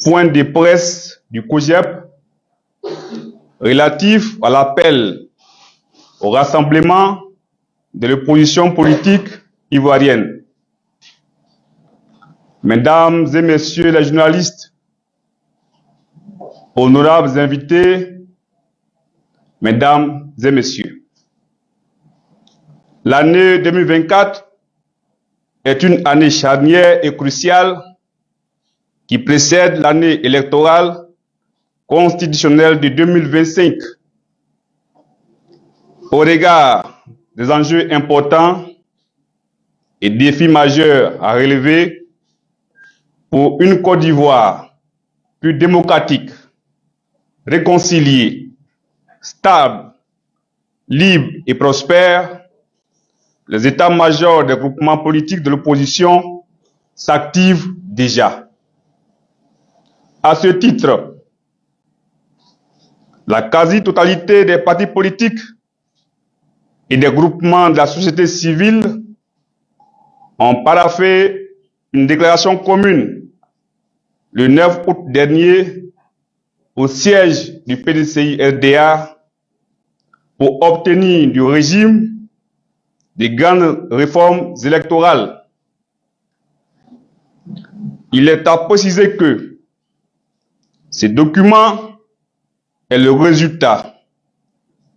point de presse du COJEP relatif à l'appel au rassemblement de l'opposition politique ivoirienne. Mesdames et messieurs les journalistes, honorables invités, mesdames et messieurs, l'année 2024 est une année charnière et cruciale qui précède l'année électorale constitutionnelle de 2025. Au regard des enjeux importants et défis majeurs à relever pour une Côte d'Ivoire plus démocratique, réconciliée, stable, libre et prospère, les états-majors des groupements politiques de l'opposition s'activent déjà. À ce titre, la quasi-totalité des partis politiques et des groupements de la société civile ont paraphé une déclaration commune le 9 août dernier au siège du PDCI-RDA pour obtenir du régime des grandes réformes électorales. Il est à préciser que ce document est le résultat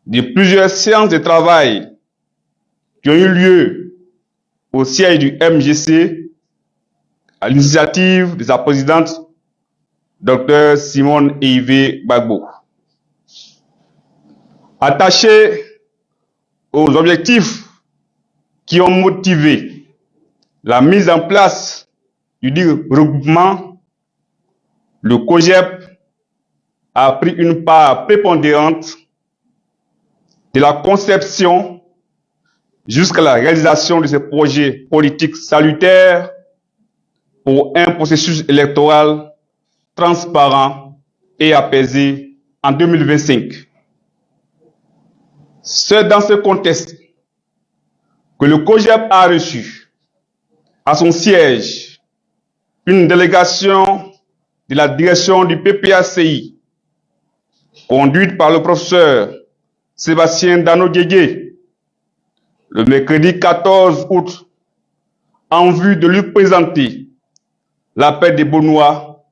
de plusieurs séances de travail qui ont eu lieu au siège du MGC à l'initiative de sa présidente, Dr Simone Eyive Gbagbo. Attaché aux objectifs qui ont motivé la mise en place du dit regroupement, le COJEP a pris une part prépondérante de la conception jusqu'à la réalisation de ces projets politiques salutaires pour un processus électoral transparent et apaisé en 2025. C'est dans ce contexte que le COJEP a reçu à son siège une délégation de la direction du PPACI, conduite par le professeur Sébastien Dano-Guégué, le mercredi 14 août, en vue de lui présenter l'appel des Beaunois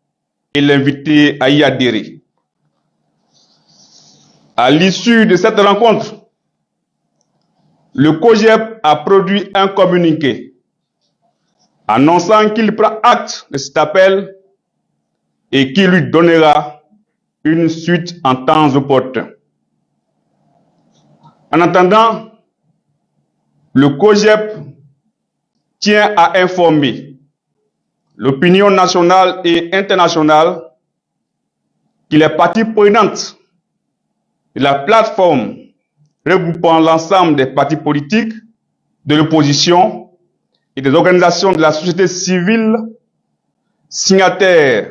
et l'inviter à y adhérer. À l'issue de cette rencontre, le COJEP a produit un communiqué annonçant qu'il prend acte de cet appel et qu'il lui donnera une suite en temps opportun. En attendant, le COJEP tient à informer l'opinion nationale et internationale qu'il est partie prenante de la plateforme regroupant l'ensemble des partis politiques de l'opposition et des organisations de la société civile signataires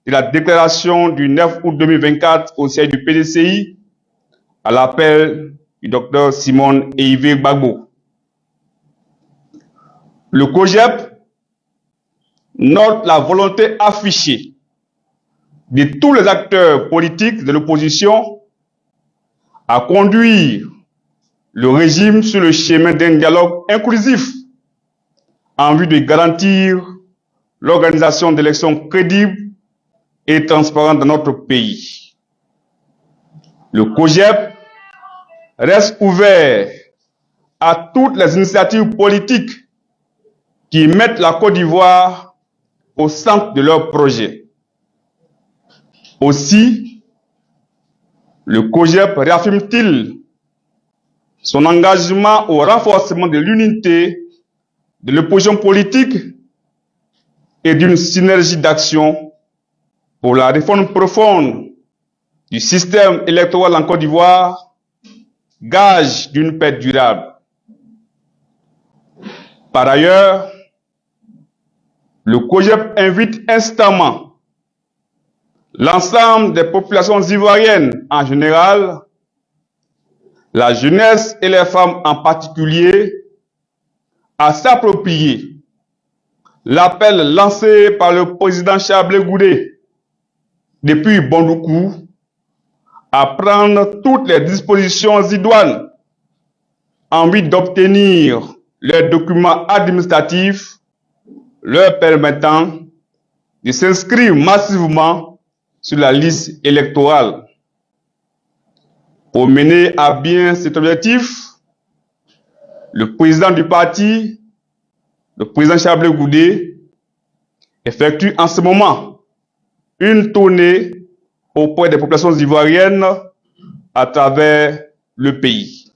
de la déclaration du 9 août 2024 au siège du PDCI à l'appel du Dr Simone Eyive Gbagbo. Le COJEP note la volonté affichée de tous les acteurs politiques de l'opposition à conduire le régime sur le chemin d'un dialogue inclusif en vue de garantir l'organisation d'élections crédibles et transparentes dans notre pays. Le COJEP reste ouvert à toutes les initiatives politiques qui mettent la Côte d'Ivoire au centre de leur projet. Aussi, le COJEP réaffirme-t-il son engagement au renforcement de l'unité de l'opposition politique et d'une synergie d'action pour la réforme profonde du système électoral en Côte d'Ivoire, gage d'une paix durable. Par ailleurs, le COJEP invite instamment l'ensemble des populations ivoiriennes en général, la jeunesse et les femmes en particulier, à s'approprier l'appel lancé par le président Chablé Goudé depuis Bondoukou à prendre toutes les dispositions idoines en vue d'obtenir les documents administratifs leur permettant de s'inscrire massivement sur la liste électorale. Pour mener à bien cet objectif, le président du parti, le président Chablé Goudé, effectue en ce moment une tournée auprès des populations ivoiriennes à travers le pays.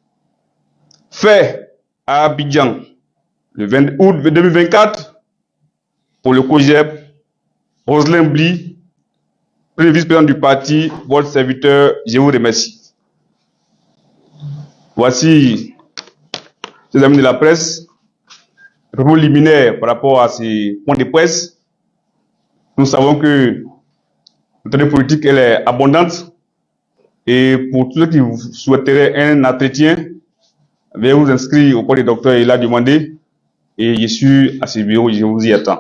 Fait à Abidjan le 20 août 2024 pour le COJEP, Roselyn Bly, premier vice-président du parti, votre serviteur, je vous remercie. Voici, chers amis de la presse, le propos liminaire par rapport à ces points de presse. Nous savons que notre année politique elle est abondante et pour tous ceux qui souhaiteraient un entretien, veuillez vous inscrire auprès du docteur Ela Demandé et je suis à ce bureau, je vous y attends.